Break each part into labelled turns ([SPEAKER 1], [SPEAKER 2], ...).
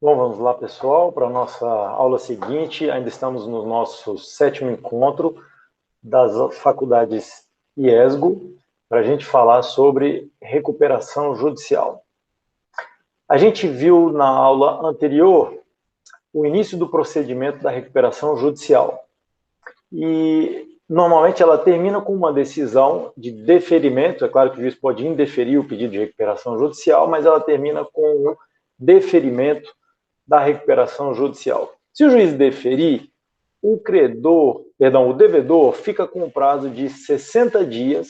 [SPEAKER 1] Bom, vamos lá, pessoal, para a nossa aula seguinte. Ainda estamos no nosso 7º encontro das faculdades IESGO, para a gente falar sobre recuperação judicial. A gente viu na aula anterior o início do procedimento da recuperação judicial. E, normalmente, ela termina com uma decisão de deferimento. É claro que o juiz pode indeferir o pedido de recuperação judicial, mas ela termina com o deferimento da recuperação judicial. Se o juiz deferir, o devedor fica com um prazo de 60 dias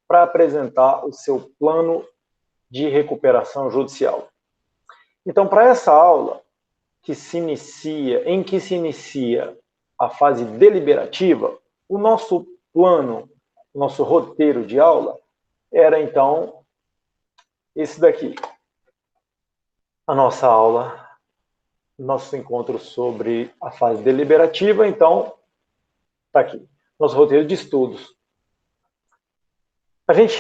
[SPEAKER 1] para apresentar o seu plano de recuperação judicial. Então, para essa aula, em que se inicia a fase deliberativa, o nosso plano, nosso roteiro de aula era, então, esse daqui. A nossa aula, nosso encontro sobre a fase deliberativa, então, está aqui, nosso roteiro de estudos. A gente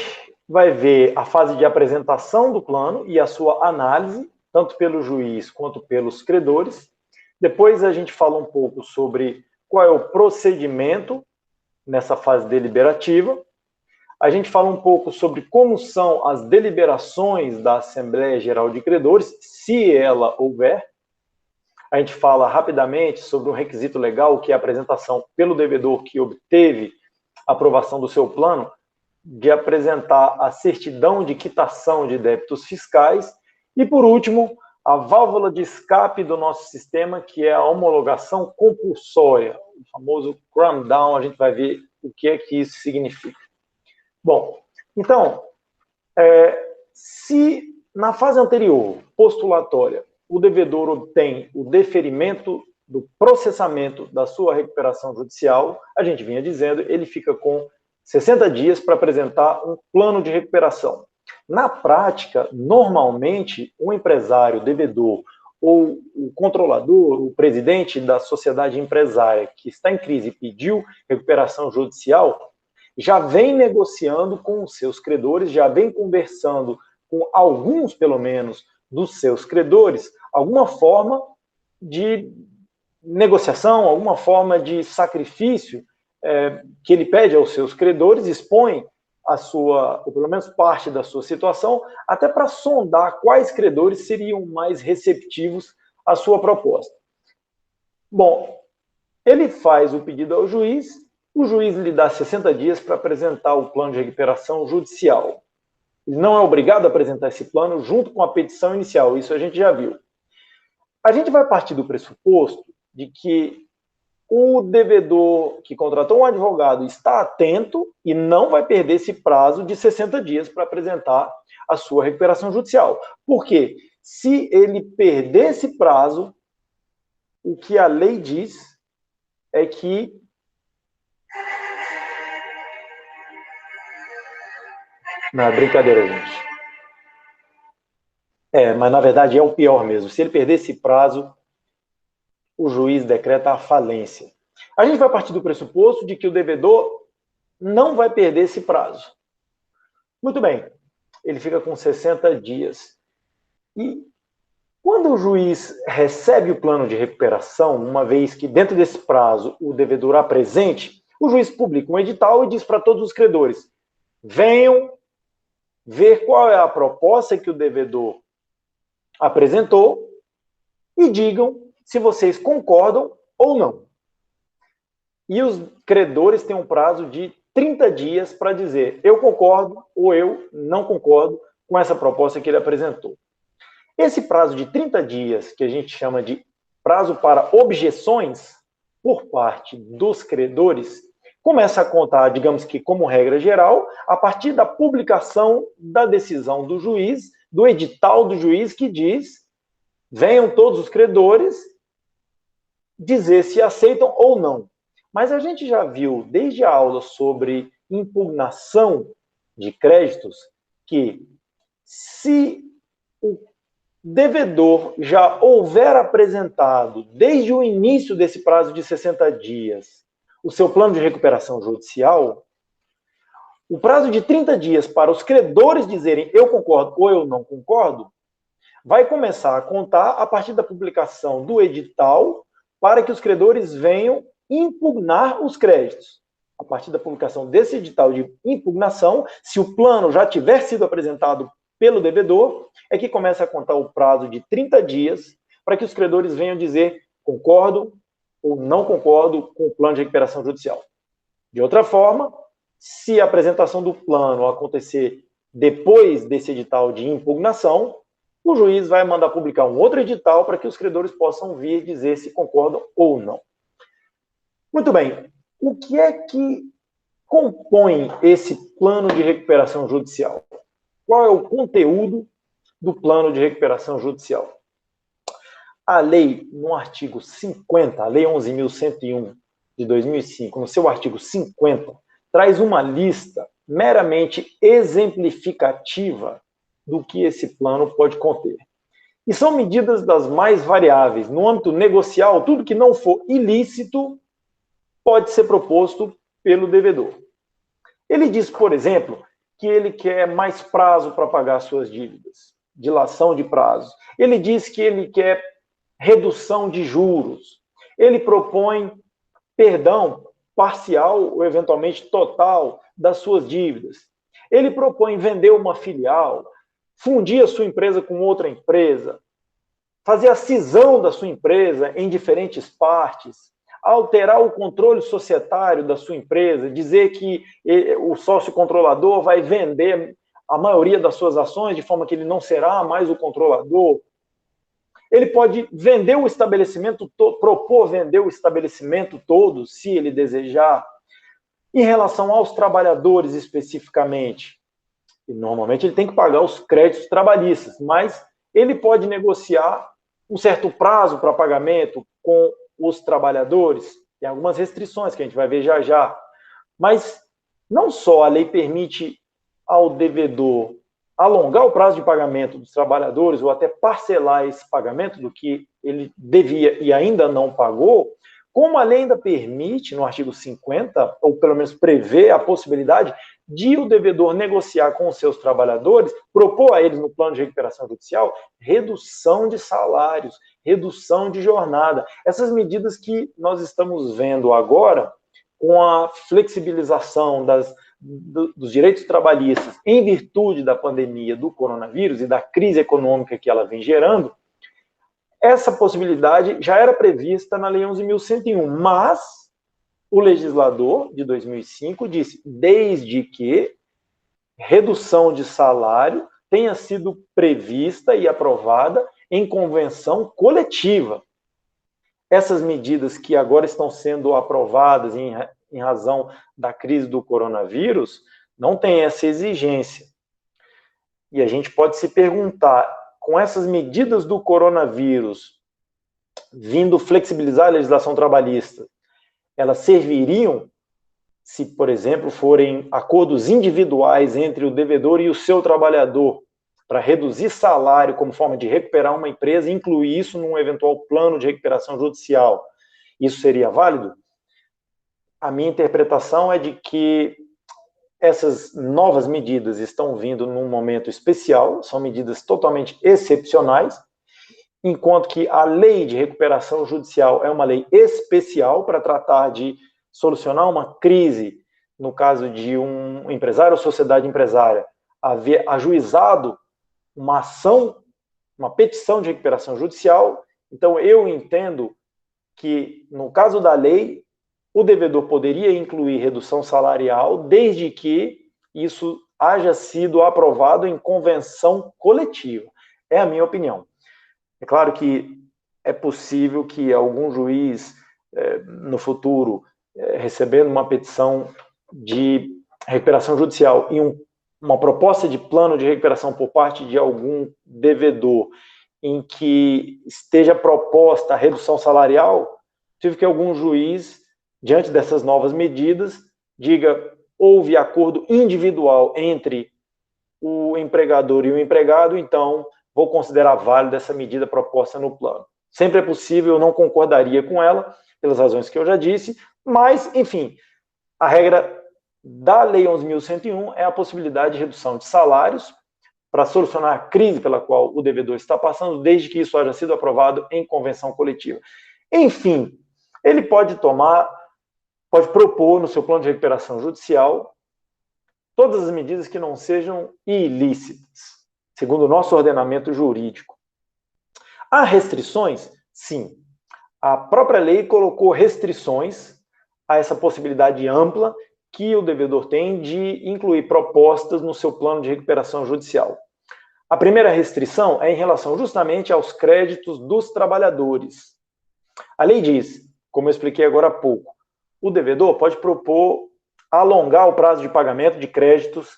[SPEAKER 1] vai ver a fase de apresentação do plano e a sua análise, tanto pelo juiz quanto pelos credores. Depois a gente fala um pouco sobre qual é o procedimento nessa fase deliberativa. A gente fala um pouco sobre como são as deliberações da Assembleia Geral de Credores, se ela houver. A gente fala rapidamente sobre um requisito legal, que é a apresentação pelo devedor que obteve a aprovação do seu plano, de apresentar a certidão de quitação de débitos fiscais. E, por último, a válvula de escape do nosso sistema, que é a homologação compulsória, o famoso cram down. A gente vai ver o que é que isso significa. Bom, então, se na fase anterior, postulatória, o devedor obtém o deferimento do processamento da sua recuperação judicial, a gente vinha dizendo, ele fica com 60 dias para apresentar um plano de recuperação. Na prática, normalmente, o empresário, o devedor, ou o controlador, o presidente da sociedade empresária que está em crise e pediu recuperação judicial, já vem negociando com os seus credores, já vem conversando com alguns, pelo menos, dos seus credores, alguma forma de negociação, alguma forma de sacrifício que ele pede aos seus credores, expõe a sua, ou pelo menos parte da sua situação, até para sondar quais credores seriam mais receptivos à sua proposta. Bom, ele faz o pedido ao juiz, o juiz lhe dá 60 dias para apresentar o plano de recuperação judicial. Ele não é obrigado a apresentar esse plano junto com a petição inicial, isso a gente já viu. A gente vai partir do pressuposto de que o devedor que contratou um advogado está atento e não vai perder esse prazo de 60 dias para apresentar a sua recuperação judicial. Por quê? Se ele perder esse prazo, o que a lei diz é que não, é brincadeira, gente. Mas na verdade é o pior mesmo. Se ele perder esse prazo, o juiz decreta a falência. A gente vai partir do pressuposto de que o devedor não vai perder esse prazo. Muito bem, ele fica com 60 dias. E quando o juiz recebe o plano de recuperação, uma vez que dentro desse prazo o devedor apresente, o juiz publica um edital e diz para todos os credores: venham ver qual é a proposta que o devedor apresentou e digam se vocês concordam ou não. E os credores têm um prazo de 30 dias para dizer eu concordo ou eu não concordo com essa proposta que ele apresentou. Esse prazo de 30 dias, que a gente chama de prazo para objeções por parte dos credores, começa a contar, digamos que como regra geral, a partir da publicação da decisão do juiz, do edital do juiz que diz: venham todos os credores dizer se aceitam ou não. Mas a gente já viu, desde a aula sobre impugnação de créditos, que se o devedor já houver apresentado, desde o início desse prazo de 60 dias, o seu plano de recuperação judicial, o prazo de 30 dias para os credores dizerem eu concordo ou eu não concordo, vai começar a contar a partir da publicação do edital para que os credores venham impugnar os créditos. A partir da publicação desse edital de impugnação, se o plano já tiver sido apresentado pelo devedor, é que começa a contar o prazo de 30 dias para que os credores venham dizer concordo ou não concordo com o plano de recuperação judicial. De outra forma, se a apresentação do plano acontecer depois desse edital de impugnação, o juiz vai mandar publicar um outro edital para que os credores possam vir dizer se concordam ou não. Muito bem. O que é que compõe esse plano de recuperação judicial? Qual é o conteúdo do plano de recuperação judicial? A lei, no artigo 50, a Lei 11.101 de 2005, no seu artigo 50, traz uma lista meramente exemplificativa do que esse plano pode conter. E são medidas das mais variáveis. No âmbito negocial, tudo que não for ilícito pode ser proposto pelo devedor. Ele diz, por exemplo, que ele quer mais prazo para pagar suas dívidas, dilação de prazo. Ele diz que ele quer redução de juros. Ele propõe perdão parcial ou eventualmente total das suas dívidas. Ele propõe vender uma filial, fundir a sua empresa com outra empresa, fazer a cisão da sua empresa em diferentes partes, alterar o controle societário da sua empresa, dizer que o sócio controlador vai vender a maioria das suas ações de forma que ele não será mais o controlador. Ele pode vender o estabelecimento, propor vender o estabelecimento todo, se ele desejar. Em relação aos trabalhadores especificamente, e normalmente ele tem que pagar os créditos trabalhistas, mas ele pode negociar um certo prazo para pagamento com os trabalhadores. Tem algumas restrições que a gente vai ver já já. Mas não só a lei permite ao devedor alongar o prazo de pagamento dos trabalhadores ou até parcelar esse pagamento do que ele devia e ainda não pagou, como a lei ainda permite, no artigo 50, ou pelo menos prevê a possibilidade de o devedor negociar com os seus trabalhadores, propor a eles no plano de recuperação judicial redução de salários, redução de jornada. Essas medidas que nós estamos vendo agora, com a flexibilização dos direitos trabalhistas em virtude da pandemia do coronavírus e da crise econômica que ela vem gerando, essa possibilidade já era prevista na Lei 11.101, mas o legislador de 2005 disse, desde que redução de salário tenha sido prevista e aprovada em convenção coletiva. Essas medidas que agora estão sendo aprovadas em razão da crise do coronavírus não têm essa exigência. E a gente pode se perguntar, com essas medidas do coronavírus vindo flexibilizar a legislação trabalhista, elas serviriam se, por exemplo, forem acordos individuais entre o devedor e o seu trabalhador para reduzir salário como forma de recuperar uma empresa e incluir isso num eventual plano de recuperação judicial? Isso seria válido? A minha interpretação é de que essas novas medidas estão vindo num momento especial, são medidas totalmente excepcionais, enquanto que a lei de recuperação judicial é uma lei especial para tratar de solucionar uma crise, no caso de um empresário ou sociedade empresária, haver ajuizado uma ação, uma petição de recuperação judicial. Então, eu entendo que, no caso da lei, o devedor poderia incluir redução salarial desde que isso haja sido aprovado em convenção coletiva. É a minha opinião. É claro que é possível que algum juiz, no futuro, recebendo uma petição de recuperação judicial e uma proposta de plano de recuperação por parte de algum devedor em que esteja proposta a redução salarial, tive que algum juiz, diante dessas novas medidas, diga, houve acordo individual entre o empregador e o empregado, então vou considerar válida essa medida proposta no plano. Sempre é possível, eu não concordaria com ela, pelas razões que eu já disse, mas, enfim, a regra da Lei 11.101 é a possibilidade de redução de salários para solucionar a crise pela qual o devedor está passando, desde que isso haja sido aprovado em convenção coletiva. Enfim, ele pode propor no seu plano de recuperação judicial todas as medidas que não sejam ilícitas, segundo o nosso ordenamento jurídico. Há restrições? Sim. A própria lei colocou restrições a essa possibilidade ampla que o devedor tem de incluir propostas no seu plano de recuperação judicial. A primeira restrição é em relação justamente aos créditos dos trabalhadores. A lei diz, como eu expliquei agora há pouco, o devedor pode propor alongar o prazo de pagamento de créditos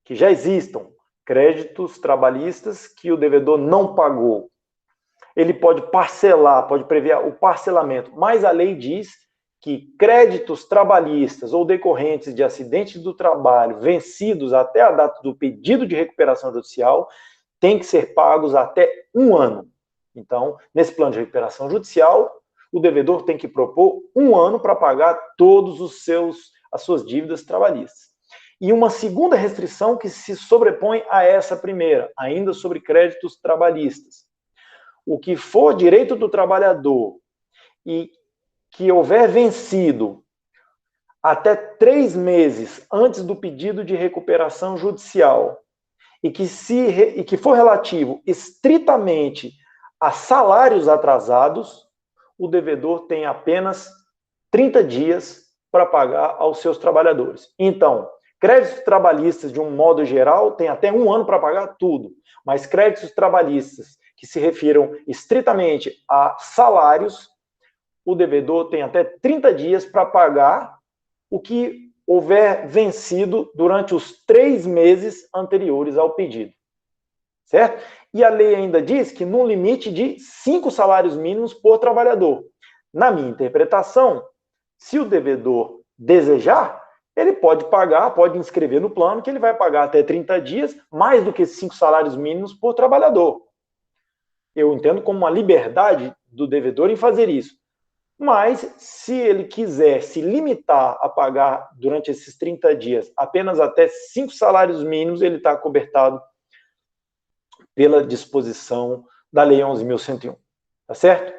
[SPEAKER 1] que já existam, créditos trabalhistas que o devedor não pagou. Ele pode parcelar, pode prever o parcelamento, mas a lei diz que créditos trabalhistas ou decorrentes de acidentes do trabalho vencidos até a data do pedido de recuperação judicial têm que ser pagos até 1 ano. Então, nesse plano de recuperação judicial, o devedor tem que propor 1 ano para pagar todos as suas dívidas trabalhistas. E uma segunda restrição que se sobrepõe a essa primeira, ainda sobre créditos trabalhistas. O que for direito do trabalhador e que houver vencido até 3 meses antes do pedido de recuperação judicial e que for relativo estritamente a salários atrasados, o devedor tem apenas 30 dias para pagar aos seus trabalhadores. Então, créditos trabalhistas, de um modo geral, tem até 1 ano para pagar tudo, mas créditos trabalhistas que se refiram estritamente a salários, o devedor tem até 30 dias para pagar o que houver vencido durante os 3 meses anteriores ao pedido. Certo? E a lei ainda diz que num limite de 5 salários mínimos por trabalhador. Na minha interpretação, se o devedor desejar, ele pode pagar, pode inscrever no plano que ele vai pagar até 30 dias, mais do que 5 salários mínimos por trabalhador. Eu entendo como uma liberdade do devedor em fazer isso. Mas, se ele quiser se limitar a pagar durante esses 30 dias apenas até 5 salários mínimos, ele está cobertado pela disposição da Lei 11.101. Tá certo?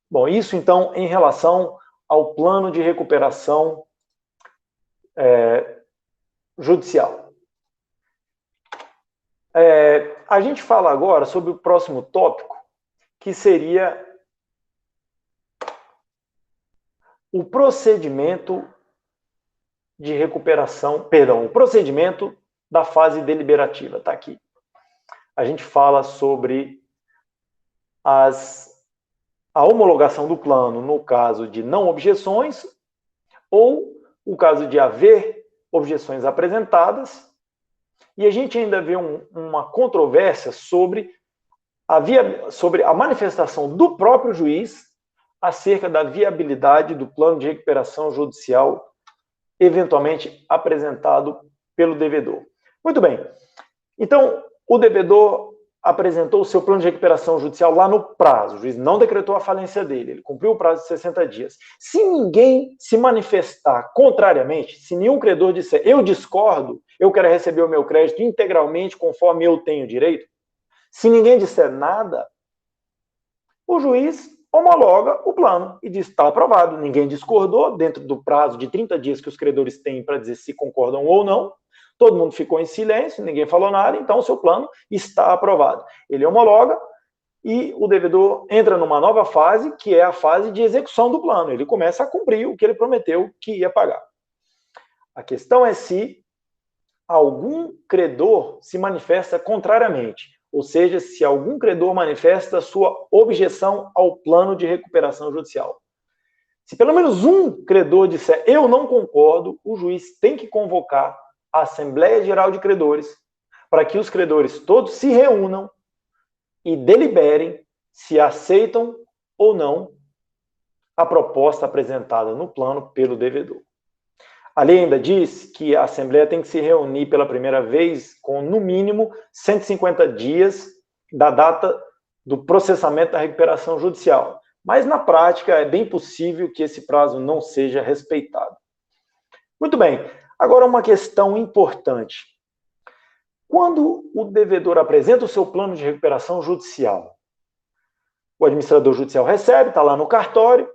[SPEAKER 1] Bom, isso então em relação ao plano de recuperação judicial. A gente fala agora sobre o próximo tópico, que seria o procedimento de recuperação, o procedimento da fase deliberativa, está aqui. A gente fala sobre a homologação do plano no caso de não objeções ou o caso de haver objeções apresentadas, e a gente ainda vê uma controvérsia sobre a manifestação do próprio juiz acerca da viabilidade do plano de recuperação judicial eventualmente apresentado pelo devedor. Muito bem. Então, o devedor apresentou o seu plano de recuperação judicial lá no prazo. O juiz não decretou a falência dele. Ele cumpriu o prazo de 60 dias. Se ninguém se manifestar contrariamente, se nenhum credor disser, eu discordo, eu quero receber o meu crédito integralmente conforme eu tenho direito, se ninguém disser nada, o juiz homologa o plano e diz, está aprovado. Ninguém discordou dentro do prazo de 30 dias que os credores têm para dizer se concordam ou não. Todo mundo ficou em silêncio, ninguém falou nada, então o seu plano está aprovado. Ele homologa e o devedor entra numa nova fase, que é a fase de execução do plano. Ele começa a cumprir o que ele prometeu que ia pagar. A questão é se algum credor se manifesta contrariamente, ou seja, se algum credor manifesta sua objeção ao plano de recuperação judicial. Se pelo menos um credor disser, eu não concordo, o juiz tem que convocar a Assembleia Geral de Credores para que os credores todos se reúnam e deliberem se aceitam ou não a proposta apresentada no plano pelo devedor. A lei ainda diz que a Assembleia tem que se reunir pela primeira vez com, no mínimo, 150 dias da data do processamento da recuperação judicial. Mas, na prática, é bem possível que esse prazo não seja respeitado. Muito bem. Agora, uma questão importante. Quando o devedor apresenta o seu plano de recuperação judicial, o administrador judicial recebe, está lá no cartório,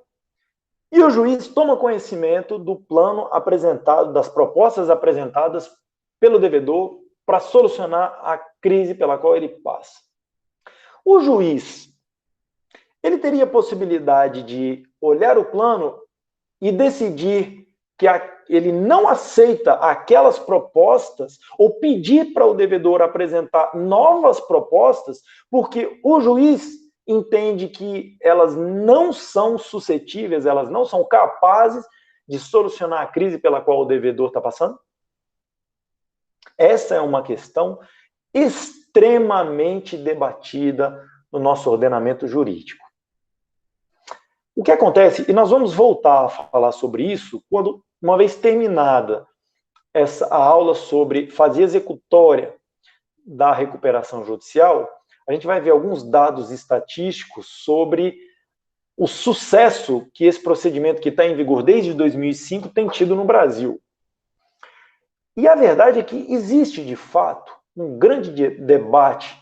[SPEAKER 1] e o juiz toma conhecimento do plano apresentado, das propostas apresentadas pelo devedor para solucionar a crise pela qual ele passa. O juiz, ele teria a possibilidade de olhar o plano e decidir que ele não aceita aquelas propostas ou pedir para o devedor apresentar novas propostas, porque o juiz entende que elas não são suscetíveis, elas não são capazes de solucionar a crise pela qual o devedor está passando? Essa é uma questão extremamente debatida no nosso ordenamento jurídico. O que acontece, e nós vamos voltar a falar sobre isso, quando, uma vez terminada a aula sobre fase executória da recuperação judicial, a gente vai ver alguns dados estatísticos sobre o sucesso que esse procedimento, que está em vigor desde 2005, tem tido no Brasil. E a verdade é que existe, de fato, um grande debate,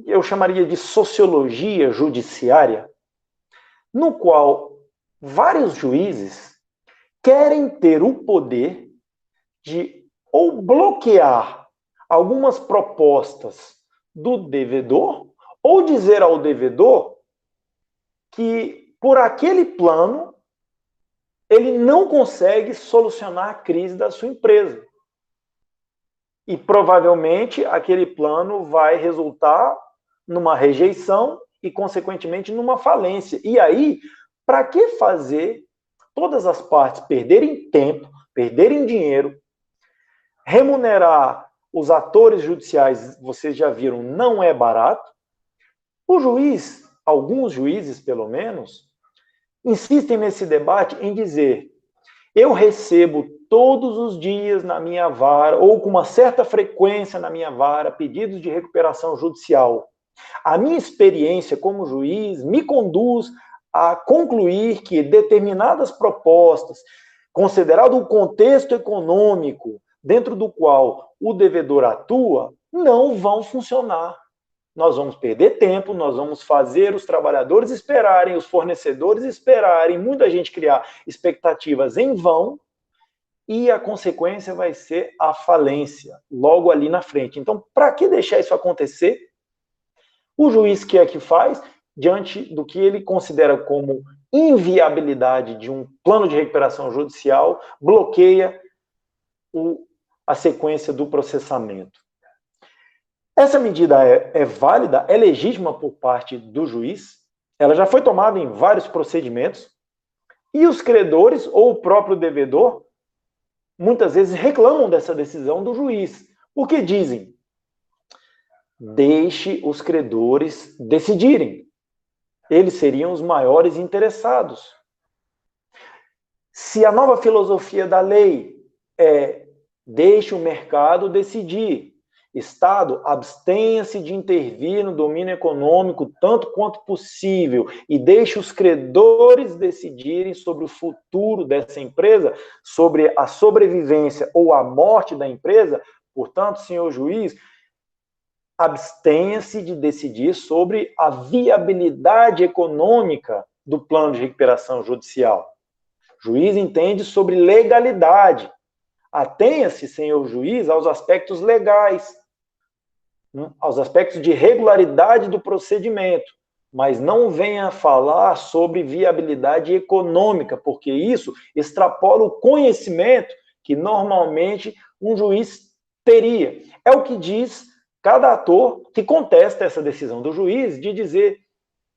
[SPEAKER 1] eu chamaria de sociologia judiciária, no qual vários juízes querem ter o poder de ou bloquear algumas propostas do devedor, ou dizer ao devedor que, por aquele plano, ele não consegue solucionar a crise da sua empresa. E, provavelmente, aquele plano vai resultar numa rejeição e, consequentemente, numa falência. E aí, para que fazer todas as partes perderem tempo, perderem dinheiro, remunerar os atores judiciais, vocês já viram, não é barato. O juiz, alguns juízes pelo menos, insistem nesse debate em dizer: eu recebo todos os dias na minha vara, ou com uma certa frequência na minha vara, pedidos de recuperação judicial. A minha experiência como juiz me conduz a concluir que determinadas propostas, considerado o contexto econômico dentro do qual o devedor atua, não vão funcionar. Nós vamos perder tempo, nós vamos fazer os trabalhadores esperarem, os fornecedores esperarem, muita gente criar expectativas em vão, e a consequência vai ser a falência, logo ali na frente. Então, para que deixar isso acontecer? O juiz que é que faz, diante do que ele considera como inviabilidade de um plano de recuperação judicial, bloqueia a sequência do processamento. Essa medida é válida, é legítima por parte do juiz, ela já foi tomada em vários procedimentos, e os credores ou o próprio devedor muitas vezes reclamam dessa decisão do juiz, porque dizem: deixe os credores decidirem, eles seriam os maiores interessados. Se a nova filosofia da lei é deixe o mercado decidir, Estado, abstenha-se de intervir no domínio econômico tanto quanto possível e deixe os credores decidirem sobre o futuro dessa empresa, sobre a sobrevivência ou a morte da empresa. Portanto, senhor juiz, abstenha-se de decidir sobre a viabilidade econômica do plano de recuperação judicial. O juiz entende sobre legalidade. Atenha-se, senhor juiz, aos aspectos legais, aos aspectos de regularidade do procedimento, mas não venha falar sobre viabilidade econômica, porque isso extrapola o conhecimento que normalmente um juiz teria. É o que diz cada ator que contesta essa decisão do juiz de dizer: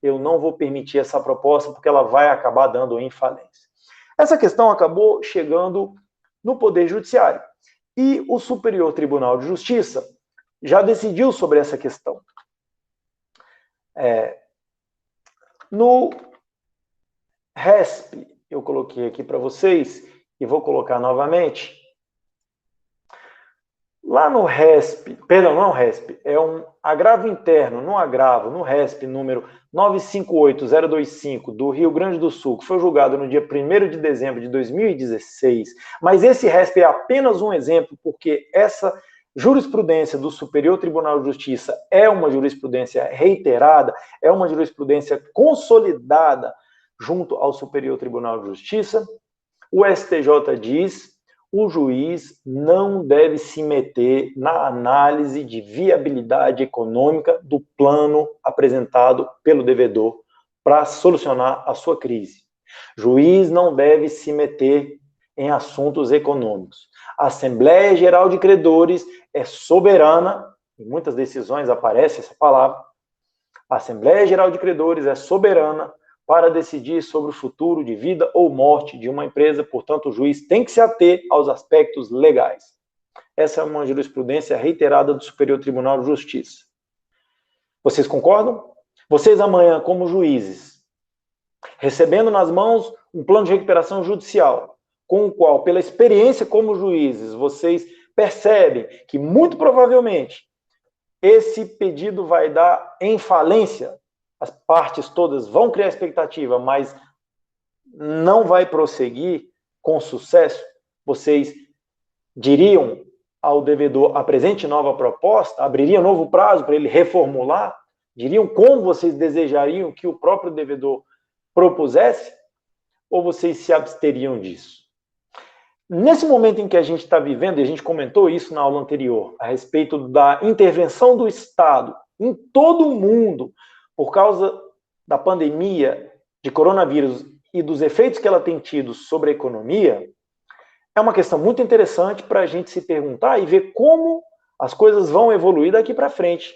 [SPEAKER 1] eu não vou permitir essa proposta porque ela vai acabar dando em falência. Essa questão acabou chegando no Poder Judiciário. E o Superior Tribunal de Justiça já decidiu sobre essa questão. No RESP, eu coloquei aqui para vocês, e vou colocar novamente. Lá no RESP, perdão, não é um RESP, é um agravo interno, no RESP número 958025 do Rio Grande do Sul, que foi julgado no dia 1º de dezembro de 2016, mas esse RESP é apenas um exemplo, porque essa jurisprudência do Superior Tribunal de Justiça é uma jurisprudência reiterada, é uma jurisprudência consolidada junto ao Superior Tribunal de Justiça. O STJ diz: o juiz não deve se meter na análise de viabilidade econômica do plano apresentado pelo devedor para solucionar a sua crise. Juiz não deve se meter em assuntos econômicos. A Assembleia Geral de Credores é soberana, em muitas decisões aparece essa palavra, a Assembleia Geral de Credores é soberana para decidir sobre o futuro de vida ou morte de uma empresa, portanto, o juiz tem que se ater aos aspectos legais. Essa é uma jurisprudência reiterada do Superior Tribunal de Justiça. Vocês concordam? Vocês amanhã, como juízes, recebendo nas mãos um plano de recuperação judicial, com o qual, pela experiência como juízes, vocês percebem que, muito provavelmente, esse pedido vai dar em falência, as partes todas vão criar expectativa, mas não vai prosseguir com sucesso, vocês diriam ao devedor: apresente nova proposta, abriria novo prazo para ele reformular, diriam como vocês desejariam que o próprio devedor propusesse, ou vocês se absteriam disso? Nesse momento em que a gente está vivendo, e a gente comentou isso na aula anterior, a respeito da intervenção do Estado em todo o mundo, por causa da pandemia de coronavírus e dos efeitos que ela tem tido sobre a economia, é uma questão muito interessante para a gente se perguntar e ver como as coisas vão evoluir daqui para frente.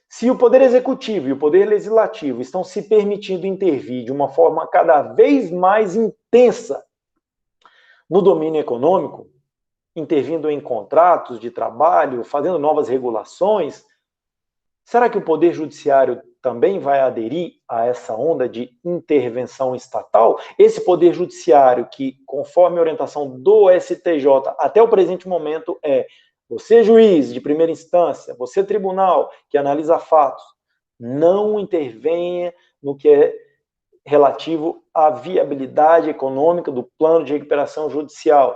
[SPEAKER 1] Se o Poder Executivo e o Poder Legislativo estão se permitindo intervir de uma forma cada vez mais intensa no domínio econômico, intervindo em contratos de trabalho, fazendo novas regulações, será que o Poder Judiciário também vai aderir a essa onda de intervenção estatal? Esse Poder Judiciário que, conforme a orientação do STJ, até o presente momento é: você, juiz de primeira instância, você, tribunal, que analisa fatos, não intervenha no que é relativo à viabilidade econômica do plano de recuperação judicial.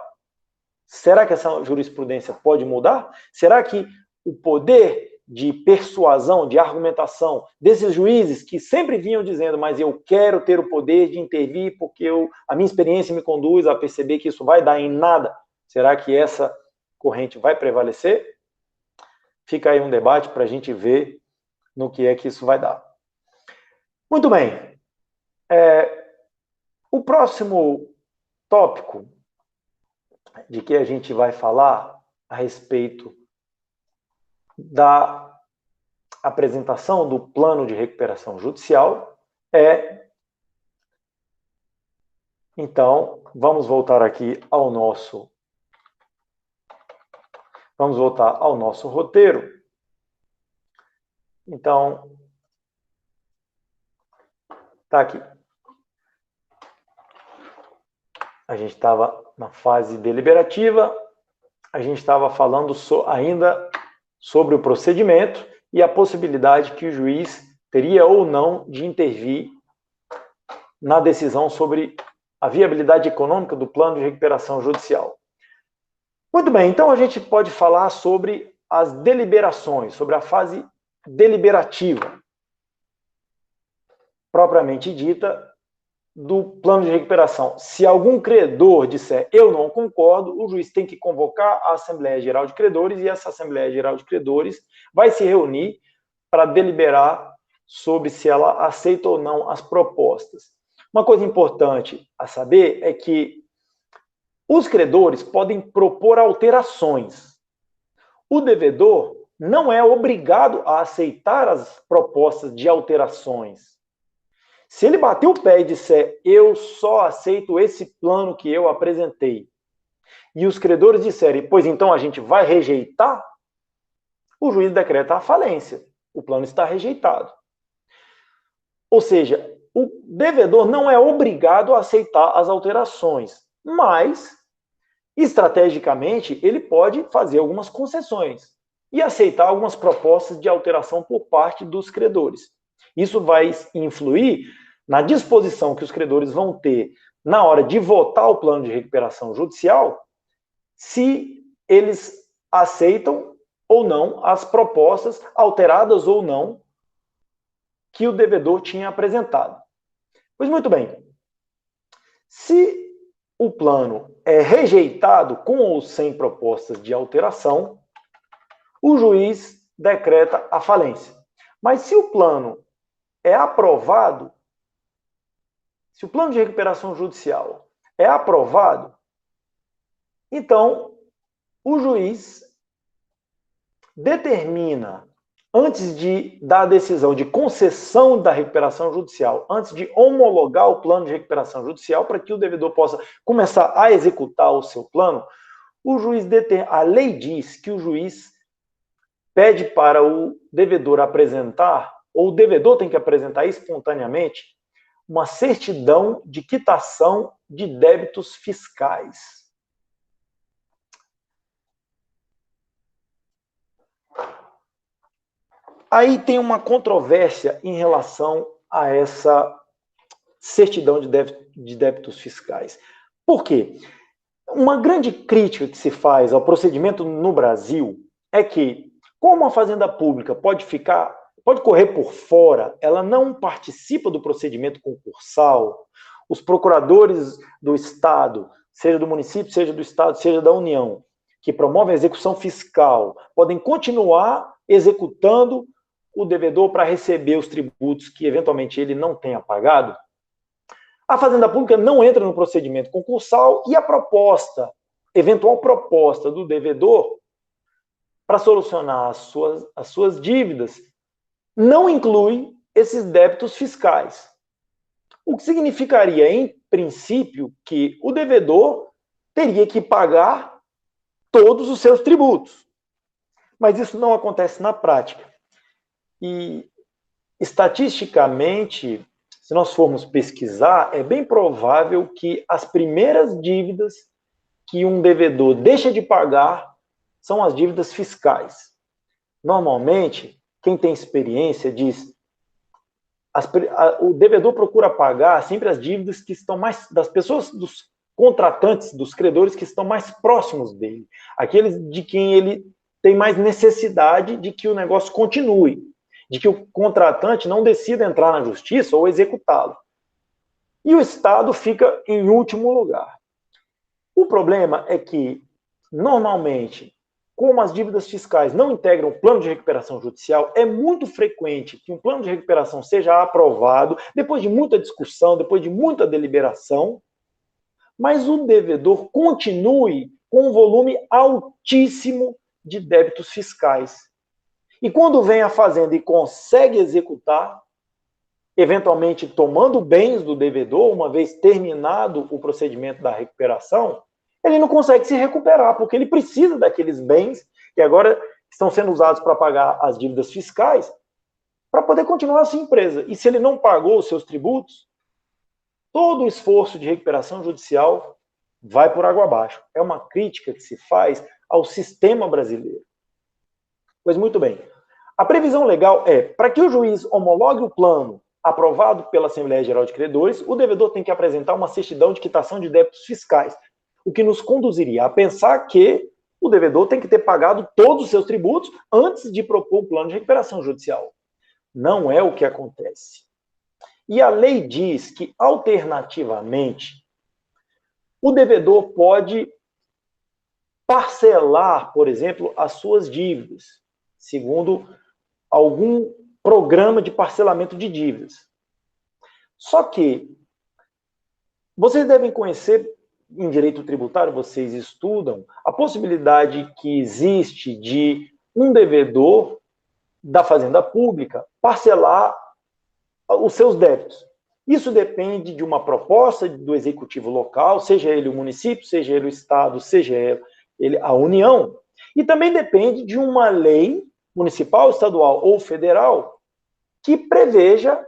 [SPEAKER 1] Será que essa jurisprudência pode mudar? Será que o poder de persuasão, de argumentação desses juízes que sempre vinham dizendo: mas eu quero ter o poder de intervir porque a minha experiência me conduz a perceber que isso vai dar em nada, será que essa corrente vai prevalecer? Fica aí um debate para a gente ver no que é que isso vai dar. Muito bem. O próximo tópico de que a gente vai falar a respeito da apresentação do plano de recuperação judicial então, vamos voltar ao nosso roteiro. Então, tá aqui. A gente estava na fase deliberativa, a gente estava falando ainda sobre o procedimento e a possibilidade que o juiz teria ou não de intervir na decisão sobre a viabilidade econômica do plano de recuperação judicial. Muito bem, então a gente pode falar sobre as deliberações, sobre a fase deliberativa, propriamente dita, do plano de recuperação. Se algum credor disser: eu não concordo, o juiz tem que convocar a Assembleia Geral de Credores e essa Assembleia Geral de Credores vai se reunir para deliberar sobre se ela aceita ou não as propostas. Uma coisa importante a saber é que os credores podem propor alterações. O devedor não é obrigado a aceitar as propostas de alterações. Se ele bater o pé e disser: eu só aceito esse plano que eu apresentei, e os credores disserem: pois então a gente vai rejeitar, o juiz decreta a falência. O plano está rejeitado. Ou seja, o devedor não é obrigado a aceitar as alterações, mas, estrategicamente, ele pode fazer algumas concessões e aceitar algumas propostas de alteração por parte dos credores. Isso vai influir na disposição que os credores vão ter na hora de votar o plano de recuperação judicial, se eles aceitam ou não as propostas, alteradas ou não, que o devedor tinha apresentado. Pois muito bem, se o plano é rejeitado com ou sem propostas de alteração, o juiz decreta a falência. Mas se o plano é aprovado, se o plano de recuperação judicial é aprovado, então o juiz determina, antes de dar a decisão de concessão da recuperação judicial, antes de homologar o plano de recuperação judicial, para que o devedor possa começar a executar o seu plano, a lei diz que o juiz pede para o devedor apresentar, ou o devedor tem que apresentar espontaneamente, uma certidão de quitação de débitos fiscais. Aí tem uma controvérsia em relação a essa certidão de débitos fiscais. Por quê? Uma grande crítica que se faz ao procedimento no Brasil é que, como a Fazenda Pública pode correr por fora, ela não participa do procedimento concursal, os procuradores do Estado, seja do município, seja do Estado, seja da União, que promovem a execução fiscal, podem continuar executando o devedor para receber os tributos que eventualmente ele não tenha pagado. A Fazenda Pública não entra no procedimento concursal e a eventual proposta do devedor para solucionar as suas dívidas não inclui esses débitos fiscais. O que significaria, em princípio, que o devedor teria que pagar todos os seus tributos. Mas isso não acontece na prática. E, estatisticamente, se nós formos pesquisar, é bem provável que as primeiras dívidas que um devedor deixa de pagar são as dívidas fiscais. Normalmente, quem tem experiência diz, o devedor procura pagar sempre as dívidas que estão mais, das pessoas, dos contratantes, dos credores que estão mais próximos dele, aqueles de quem ele tem mais necessidade de que o negócio continue, de que o contratante não decida entrar na justiça ou executá-lo. E o Estado fica em último lugar. O problema é que, normalmente, como as dívidas fiscais não integram o plano de recuperação judicial, é muito frequente que um plano de recuperação seja aprovado, depois de muita discussão, depois de muita deliberação, mas o devedor continue com um volume altíssimo de débitos fiscais. E quando vem a Fazenda e consegue executar, eventualmente tomando bens do devedor, uma vez terminado o procedimento da recuperação, ele não consegue se recuperar, porque ele precisa daqueles bens que agora estão sendo usados para pagar as dívidas fiscais, para poder continuar a sua empresa. E se ele não pagou os seus tributos, todo o esforço de recuperação judicial vai por água abaixo. É uma crítica que se faz ao sistema brasileiro. Pois muito bem. A previsão legal é, para que o juiz homologue o plano aprovado pela Assembleia Geral de Credores, o devedor tem que apresentar uma certidão de quitação de débitos fiscais, o que nos conduziria a pensar que o devedor tem que ter pagado todos os seus tributos antes de propor o plano de recuperação judicial. Não é o que acontece. E a lei diz que, alternativamente, o devedor pode parcelar, por exemplo, as suas dívidas, segundo algum programa de parcelamento de dívidas. Só que vocês devem conhecer, em direito tributário, vocês estudam, a possibilidade que existe de um devedor da Fazenda Pública parcelar os seus débitos. Isso depende de uma proposta do executivo local, seja ele o município, seja ele o Estado, seja ele a União, e também depende de uma lei municipal, estadual ou federal que preveja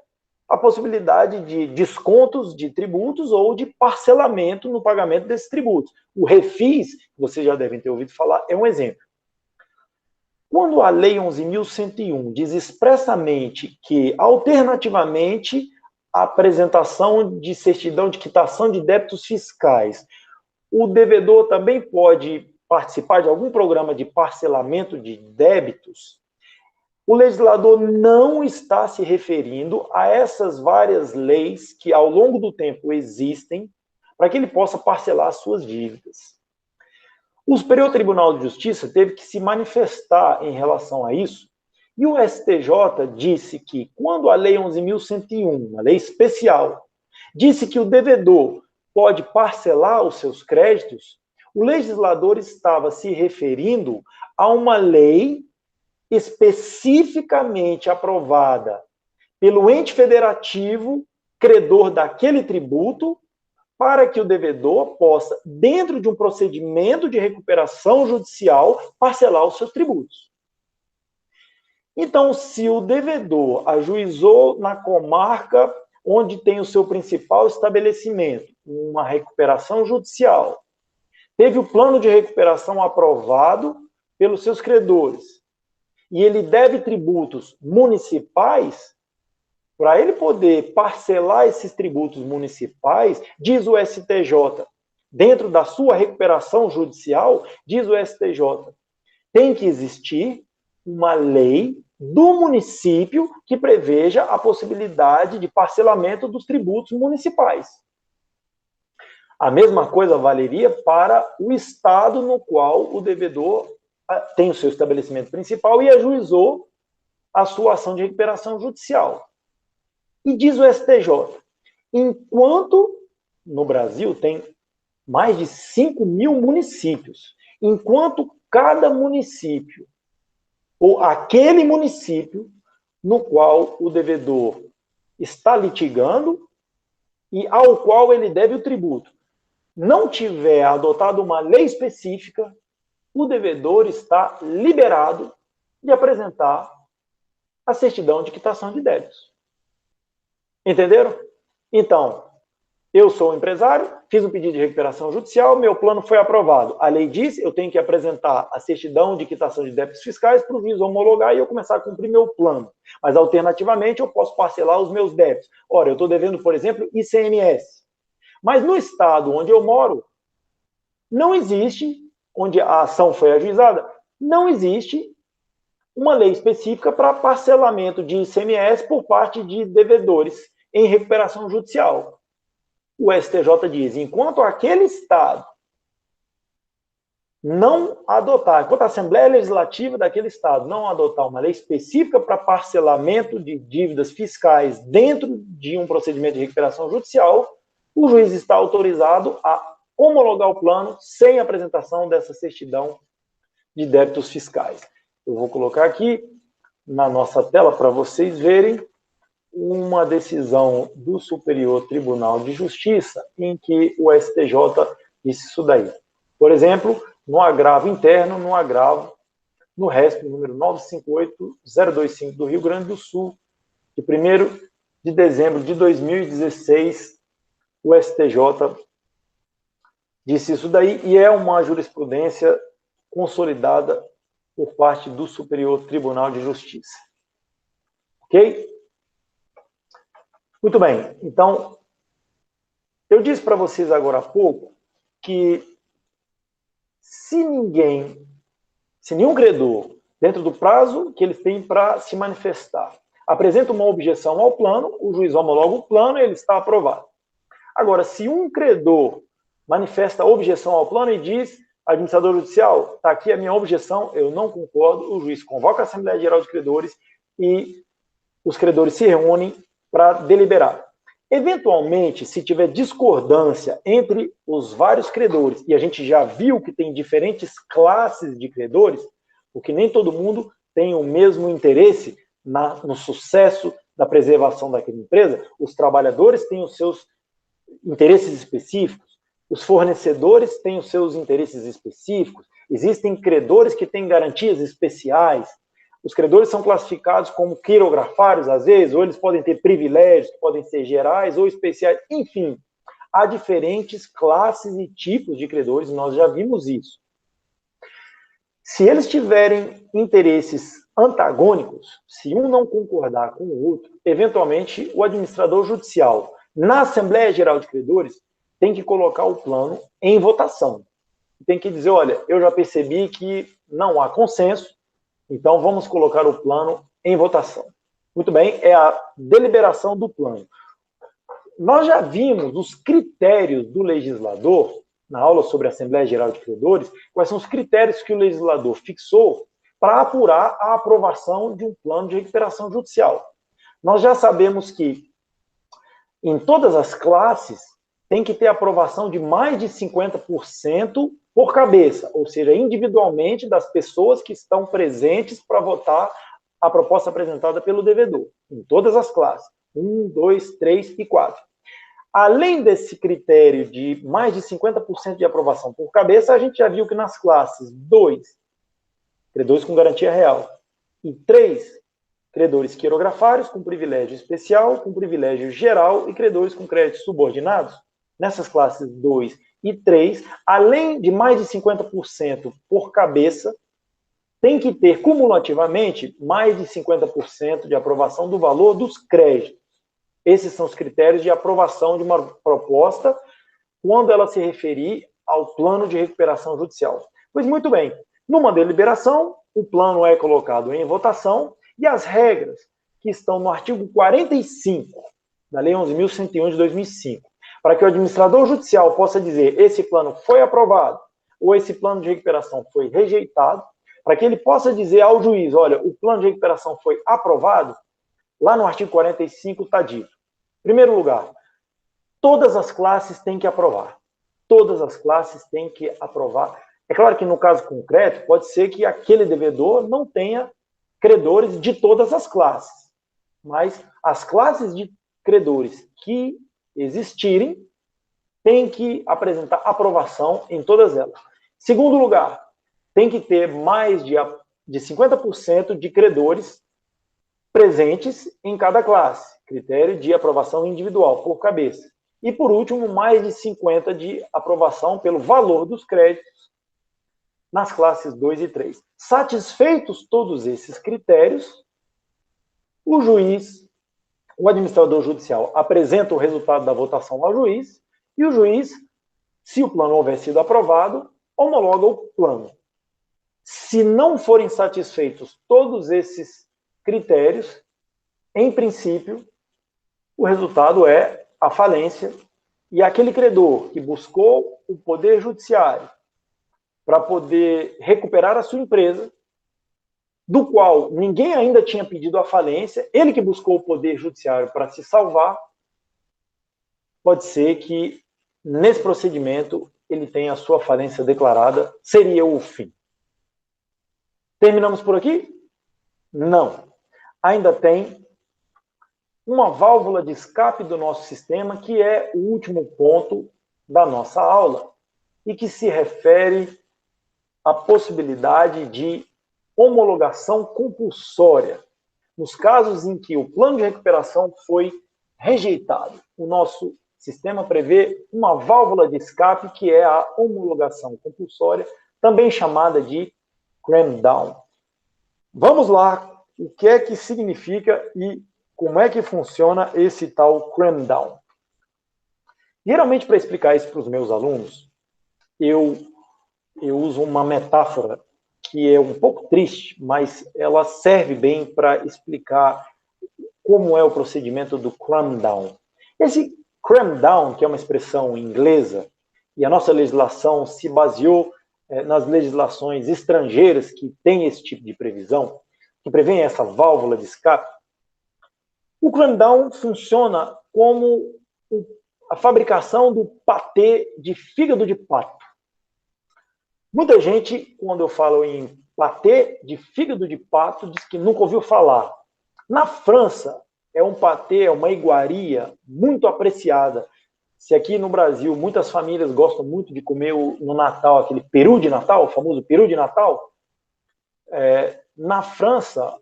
[SPEAKER 1] a possibilidade de descontos de tributos ou de parcelamento no pagamento desses tributos. O refis, que vocês já devem ter ouvido falar, é um exemplo. Quando a Lei 11.101 diz expressamente que, alternativamente, a apresentação de certidão de quitação de débitos fiscais, o devedor também pode participar de algum programa de parcelamento de débitos, o legislador não está se referindo a essas várias leis que ao longo do tempo existem para que ele possa parcelar as suas dívidas. O Superior Tribunal de Justiça teve que se manifestar em relação a isso, e o STJ disse que quando a Lei 11.101, uma lei especial, disse que o devedor pode parcelar os seus créditos, o legislador estava se referindo a uma lei especificamente aprovada pelo ente federativo credor daquele tributo, para que o devedor possa, dentro de um procedimento de recuperação judicial, parcelar os seus tributos. Então, se o devedor ajuizou na comarca onde tem o seu principal estabelecimento, uma recuperação judicial, teve o plano de recuperação aprovado pelos seus credores, e ele deve tributos municipais, para ele poder parcelar esses tributos municipais, diz o STJ, dentro da sua recuperação judicial, diz o STJ, tem que existir uma lei do município que preveja a possibilidade de parcelamento dos tributos municipais. A mesma coisa valeria para o estado no qual o devedor tem o seu estabelecimento principal e ajuizou a sua ação de recuperação judicial. E diz o STJ, enquanto no Brasil tem mais de 5.000 municípios, enquanto cada município, ou aquele município no qual o devedor está litigando e ao qual ele deve o tributo, não tiver adotado uma lei específica, o devedor está liberado de apresentar a certidão de quitação de débitos. Entenderam? Então, eu sou um empresário, fiz um pedido de recuperação judicial, meu plano foi aprovado. A lei diz eu tenho que apresentar a certidão de quitação de débitos fiscais para o juiz homologar e eu começar a cumprir meu plano. Mas, alternativamente, eu posso parcelar os meus débitos. Ora, eu estou devendo, por exemplo, ICMS. Mas no estado onde eu moro, não existe, onde a ação foi ajuizada, não existe uma lei específica para parcelamento de ICMS por parte de devedores em recuperação judicial. O STJ diz, enquanto aquele Estado não adotar, enquanto a Assembleia Legislativa daquele Estado não adotar uma lei específica para parcelamento de dívidas fiscais dentro de um procedimento de recuperação judicial, o juiz está autorizado a homologar o plano sem apresentação dessa certidão de débitos fiscais. Eu vou colocar aqui na nossa tela para vocês verem uma decisão do Superior Tribunal de Justiça em que o STJ disse isso daí. Por exemplo, no agravo interno, no RESP número 958025 do Rio Grande do Sul, de 1º de dezembro de 2016, o STJ disse isso daí e é uma jurisprudência consolidada por parte do Superior Tribunal de Justiça. Ok? Muito bem. Então, eu disse para vocês agora há pouco que se nenhum credor, dentro do prazo que eles têm para se manifestar, apresenta uma objeção ao plano, o juiz homologa o plano e ele está aprovado. Agora, se um credor manifesta objeção ao plano e diz, administrador judicial, está aqui a minha objeção, eu não concordo, o juiz convoca a Assembleia Geral de Credores e os credores se reúnem para deliberar. Eventualmente, se tiver discordância entre os vários credores, e a gente já viu que tem diferentes classes de credores, porque nem todo mundo tem o mesmo interesse no sucesso da preservação daquela empresa, os trabalhadores têm os seus interesses específicos, os fornecedores têm os seus interesses específicos, existem credores que têm garantias especiais, os credores são classificados como quirografários, às vezes, ou eles podem ter privilégios, que podem ser gerais ou especiais, enfim, há diferentes classes e tipos de credores, nós já vimos isso. Se eles tiverem interesses antagônicos, se um não concordar com o outro, eventualmente o administrador judicial, na Assembleia Geral de Credores, tem que colocar o plano em votação. tem que dizer, olha, eu já percebi que não há consenso, então vamos colocar o plano em votação. Muito bem, é a deliberação do plano. Nós já vimos os critérios do legislador, na aula sobre a Assembleia Geral de Credores, quais são os critérios que o legislador fixou para apurar a aprovação de um plano de recuperação judicial. Nós já sabemos que em todas as classes tem que ter aprovação de mais de 50% por cabeça, ou seja, individualmente das pessoas que estão presentes para votar a proposta apresentada pelo devedor, em todas as classes, 1, 2, 3 e 4. Além desse critério de mais de 50% de aprovação por cabeça, a gente já viu que nas classes 2, credores com garantia real, e 3, credores quirografários com privilégio especial, com privilégio geral e credores com créditos subordinados, nessas classes 2 e 3, além de mais de 50% por cabeça, tem que ter cumulativamente mais de 50% de aprovação do valor dos créditos. Esses são os critérios de aprovação de uma proposta quando ela se referir ao plano de recuperação judicial. Pois muito bem, numa deliberação, o plano é colocado em votação e as regras que estão no artigo 45 da Lei 11.101 de 2005, para que o administrador judicial possa dizer esse plano foi aprovado ou esse plano de recuperação foi rejeitado, para que ele possa dizer ao juiz, olha, o plano de recuperação foi aprovado, lá no artigo 45 está dito. Em primeiro lugar, todas as classes têm que aprovar. Todas as classes têm que aprovar. É claro que no caso concreto, pode ser que aquele devedor não tenha credores de todas as classes. Mas as classes de credores que existirem têm que apresentar aprovação em todas elas. Segundo lugar, tem que ter mais de 50% de credores presentes em cada classe, critério de aprovação individual, por cabeça. E, por último, mais de 50% de aprovação pelo valor dos créditos nas classes 2 e 3. Satisfeitos todos esses critérios, o juiz, o administrador judicial, apresenta o resultado da votação ao juiz e o juiz, se o plano houver sido aprovado, homologa o plano. Se não forem satisfeitos todos esses critérios, em princípio, o resultado é a falência e aquele credor que buscou o poder judiciário para poder recuperar a sua empresa, do qual ninguém ainda tinha pedido a falência, ele que buscou o poder judiciário para se salvar, pode ser que nesse procedimento ele tenha a sua falência declarada, seria o fim. Terminamos por aqui? Não. Ainda tem uma válvula de escape do nosso sistema, que é o último ponto da nossa aula, e que se refere à possibilidade de homologação compulsória, nos casos em que o plano de recuperação foi rejeitado. O nosso sistema prevê uma válvula de escape, que é a homologação compulsória, também chamada de cram-down. Vamos lá, o que é que significa e como é que funciona esse tal cram-down? Geralmente, para explicar isso para os meus alunos, eu uso uma metáfora que é um pouco triste, mas ela serve bem para explicar como é o procedimento do cram-down. Esse cram-down, que é uma expressão inglesa, e a nossa legislação se baseou nas legislações estrangeiras que têm esse tipo de previsão, que prevêem essa válvula de escape. O cram-down funciona como a fabricação do patê de fígado de pato. Muita gente, quando eu falo em patê de fígado de pato, diz que nunca ouviu falar. Na França, é um patê, é uma iguaria muito apreciada. Se aqui no Brasil muitas famílias gostam muito de comer no Natal aquele peru de Natal, o famoso peru de Natal, na França,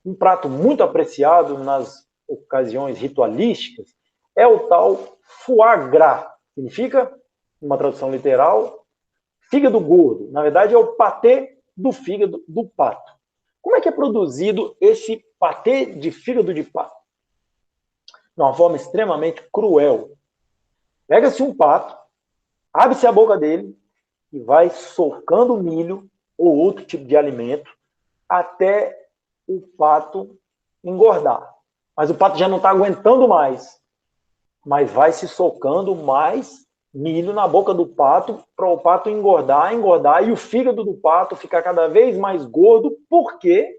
[SPEAKER 1] um prato muito apreciado nas ocasiões ritualísticas é o tal foie gras. Significa, uma tradução literal, fígado gordo. Na verdade, é o patê do fígado do pato. Como é que é produzido esse patê de fígado de pato? De uma forma extremamente cruel. Pega-se um pato, abre-se a boca dele, e vai socando milho ou outro tipo de alimento até o pato engordar. Mas o pato já não está aguentando mais. Mas vai se socando mais milho na boca do pato para o pato engordar, engordar, e o fígado do pato ficar cada vez mais gordo, porque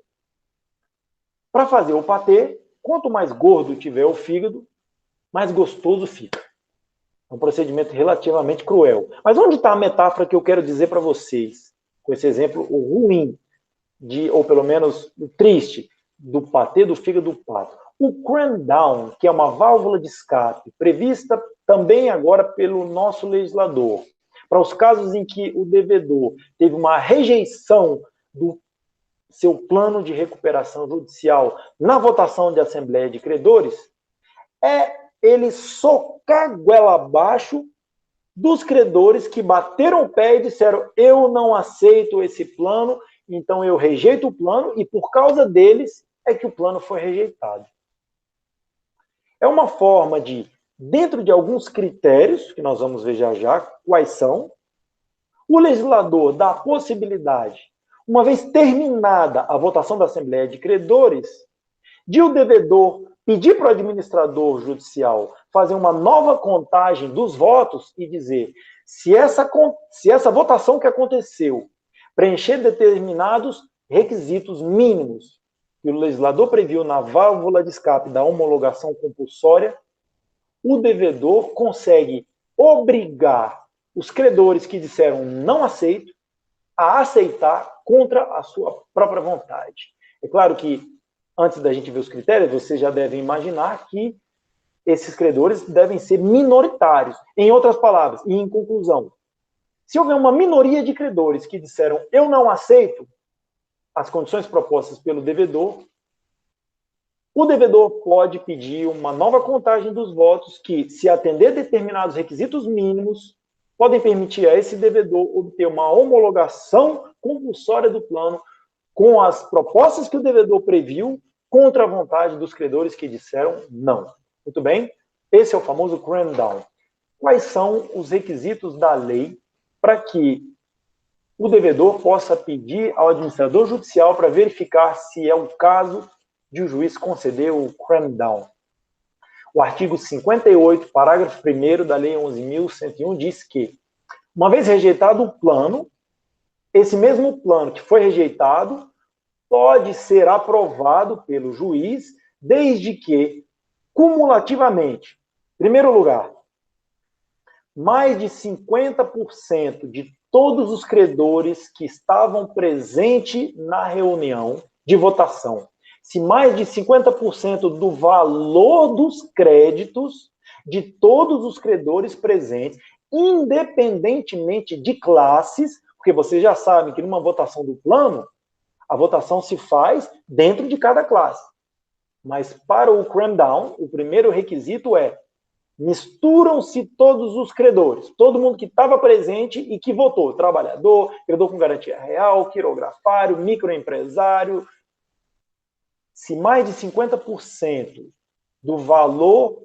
[SPEAKER 1] para fazer o patê, quanto mais gordo tiver o fígado, mais gostoso fica. É um procedimento relativamente cruel. Mas onde está a metáfora que eu quero dizer para vocês? Com esse exemplo ruim, ou pelo menos triste, do patê do fígado do pato. O cram down, que é uma válvula de escape, prevista também agora pelo nosso legislador, para os casos em que o devedor teve uma rejeição do seu plano de recuperação judicial na votação de Assembleia de Credores, é ele socar a goela abaixo dos credores que bateram o pé e disseram: eu não aceito esse plano, então eu rejeito o plano, e por causa deles é que o plano foi rejeitado. É uma forma de, dentro de alguns critérios, que nós vamos ver já já quais são, o legislador dá a possibilidade, uma vez terminada a votação da Assembleia de Credores, de o devedor pedir para o administrador judicial fazer uma nova contagem dos votos e dizer: se essa votação que aconteceu preencher determinados requisitos mínimos que o legislador previu na válvula de escape da homologação compulsória, o devedor consegue obrigar os credores que disseram não aceito a aceitar contra a sua própria vontade. É claro que, antes da gente ver os critérios, vocês já devem imaginar que esses credores devem ser minoritários. Em outras palavras, e em conclusão, se houver uma minoria de credores que disseram eu não aceito as condições propostas pelo devedor, o devedor pode pedir uma nova contagem dos votos que, se atender determinados requisitos mínimos, podem permitir a esse devedor obter uma homologação compulsória do plano com as propostas que o devedor previu contra a vontade dos credores que disseram não. Muito bem? Esse é o famoso cram down. Quais são os requisitos da lei para que o devedor possa pedir ao administrador judicial para verificar se é o caso de o juiz conceder o cram down? O artigo 58, parágrafo 1º da Lei 11.101 diz que, uma vez rejeitado o plano, esse mesmo plano que foi rejeitado pode ser aprovado pelo juiz, desde que, cumulativamente, em primeiro lugar, mais de 50% de todos os credores que estavam presentes na reunião de votação, se mais de 50% do valor dos créditos de todos os credores presentes, independentemente de classes, porque vocês já sabem que numa votação do plano, a votação se faz dentro de cada classe. Mas para o cram down, o primeiro requisito é: misturam-se todos os credores, todo mundo que estava presente e que votou, trabalhador, credor com garantia real, quirografário, microempresário. Se mais de 50% do valor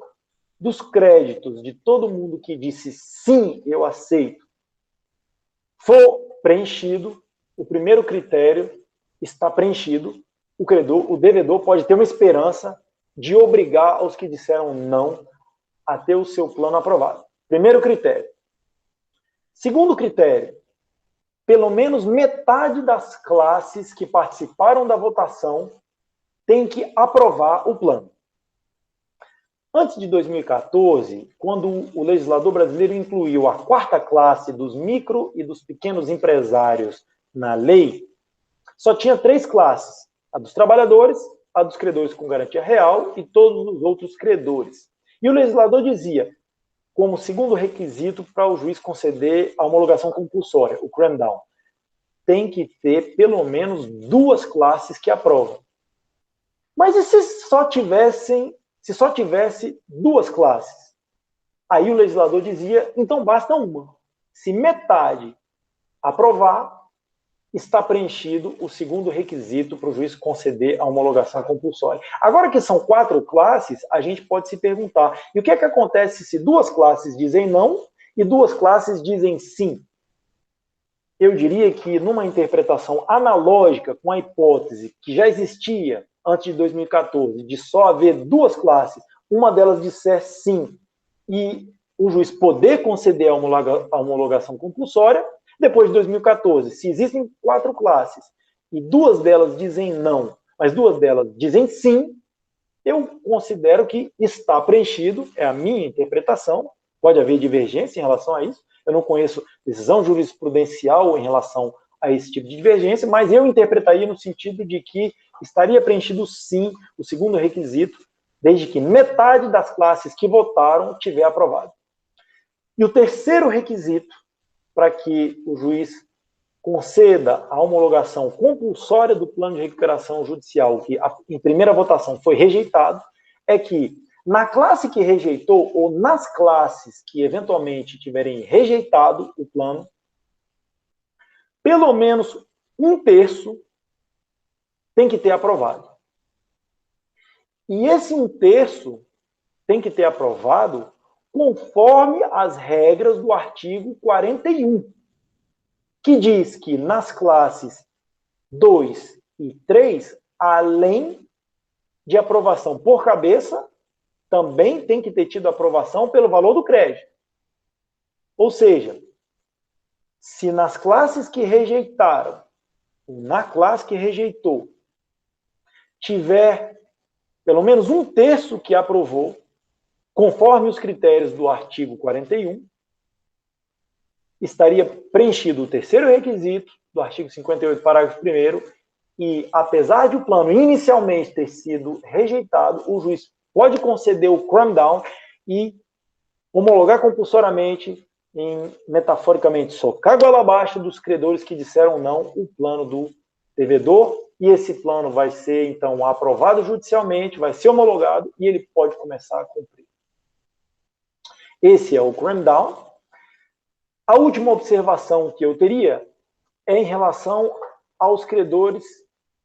[SPEAKER 1] dos créditos de todo mundo que disse sim, eu aceito, for preenchido, o primeiro critério está preenchido, o devedor pode ter uma esperança de obrigar os que disseram não a ter o seu plano aprovado. Primeiro critério. Segundo critério, pelo menos metade das classes que participaram da votação tem que aprovar o plano. Antes de 2014, quando o legislador brasileiro incluiu a quarta classe dos micro e dos pequenos empresários na lei, só tinha 3 classes: a dos trabalhadores, a dos credores com garantia real e todos os outros credores. E o legislador dizia, como segundo requisito para o juiz conceder a homologação compulsória, o cram down, tem que ter pelo menos 2 classes que aprovam. Mas e se só tivesse 2 classes? Aí o legislador dizia, então basta uma. Se metade aprovar, está preenchido o segundo requisito para o juiz conceder a homologação compulsória. Agora que são 4 classes, a gente pode se perguntar, e o que é que acontece se 2 classes dizem não e 2 classes dizem sim? eu diria que numa interpretação analógica com a hipótese que já existia antes de 2014, de só haver duas classes, uma delas disser sim, e o juiz poder conceder a homologação compulsória, depois de 2014, se existem 4 classes e 2 delas dizem não, mas 2 delas dizem sim, eu considero que está preenchido, é a minha interpretação, pode haver divergência em relação a isso, eu não conheço decisão jurisprudencial em relação a esse tipo de divergência, mas eu interpretaria no sentido de que estaria preenchido sim o segundo requisito, desde que metade das classes que votaram tiver aprovado. E o terceiro requisito para que o juiz conceda a homologação compulsória do plano de recuperação judicial, que em primeira votação foi rejeitado, é que na classe que rejeitou, ou nas classes que eventualmente tiverem rejeitado o plano, pelo menos 1/3 tem que ter aprovado. E esse 1/3 tem que ter aprovado conforme as regras do artigo 41, que diz que nas classes 2 e 3, além de aprovação por cabeça, também tem que ter tido aprovação pelo valor do crédito. Ou seja, se nas classes que rejeitaram, na classe que rejeitou, tiver pelo menos 1/3 que aprovou, conforme os critérios do artigo 41, estaria preenchido o terceiro requisito do artigo 58, parágrafo 1º, e apesar de o plano inicialmente ter sido rejeitado, o juiz pode conceder o cram down e homologar compulsoriamente, metaforicamente, socar a goela abaixo dos credores que disseram não o plano do devedor, e esse plano vai ser, então, aprovado judicialmente, vai ser homologado e ele pode começar a cumprir. Esse é o cram down. A última observação que eu teria é em relação aos credores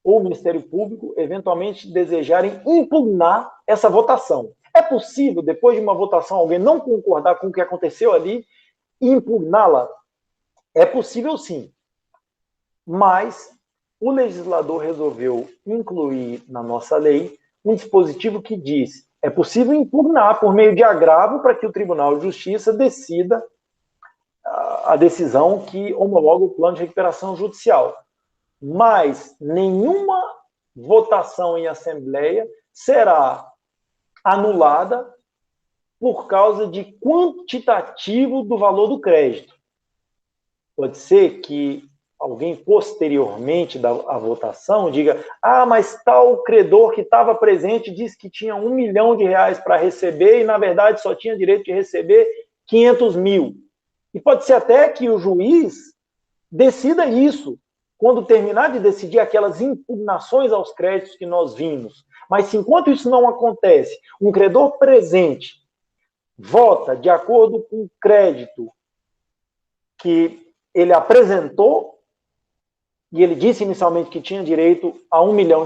[SPEAKER 1] ou o Ministério Público eventualmente desejarem impugnar essa votação. É possível, depois de uma votação, alguém não concordar com o que aconteceu ali e impugná-la? É possível sim. Mas o legislador resolveu incluir na nossa lei um dispositivo que diz: é possível impugnar por meio de agravo para que o Tribunal de Justiça decida a decisão que homologa o plano de recuperação judicial. Mas nenhuma votação em assembleia será anulada por causa de quantitativo do valor do crédito. Pode ser que alguém posteriormente à votação diga: ah, mas tal credor que estava presente disse que tinha R$1 milhão para receber e, na verdade, só tinha direito de receber 500 mil. E pode ser até que o juiz decida isso quando terminar de decidir aquelas impugnações aos créditos que nós vimos. Mas, se enquanto isso não acontece, um credor presente vota de acordo com o crédito que ele apresentou, e ele disse inicialmente que tinha direito a R$1 milhão,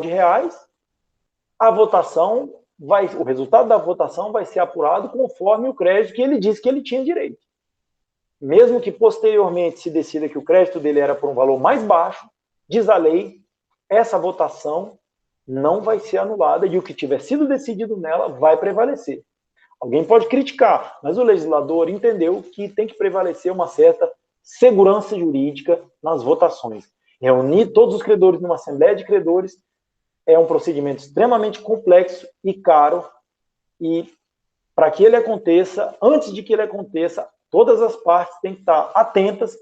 [SPEAKER 1] a votação o resultado da votação vai ser apurado conforme o crédito que ele disse que ele tinha direito. Mesmo que posteriormente se decida que o crédito dele era por um valor mais baixo, diz a lei, essa votação não vai ser anulada e o que tiver sido decidido nela vai prevalecer. Alguém pode criticar, mas o legislador entendeu que tem que prevalecer uma certa segurança jurídica nas votações. Reunir todos os credores numa assembleia de credores é um procedimento extremamente complexo e caro, e para que ele aconteça, antes de que ele aconteça, todas as partes têm que estar atentas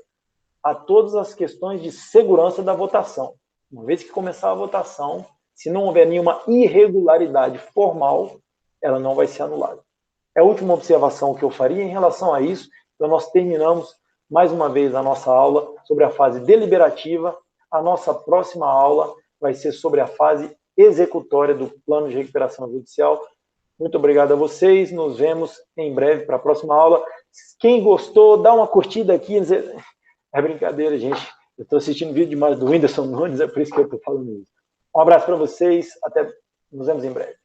[SPEAKER 1] a todas as questões de segurança da votação. Uma vez que começar a votação, se não houver nenhuma irregularidade formal, ela não vai ser anulada. É a última observação que eu faria em relação a isso. Então, nós terminamos mais uma vez a nossa aula sobre a fase deliberativa. A nossa próxima aula vai ser sobre a fase executória do plano de recuperação judicial. Muito obrigado a vocês. Nos vemos em breve para a próxima aula. Quem gostou, dá uma curtida aqui. É brincadeira, gente. Eu estou assistindo vídeo demais do Whindersson Nunes, é por isso que eu estou falando isso. Um abraço para vocês. Nos vemos em breve.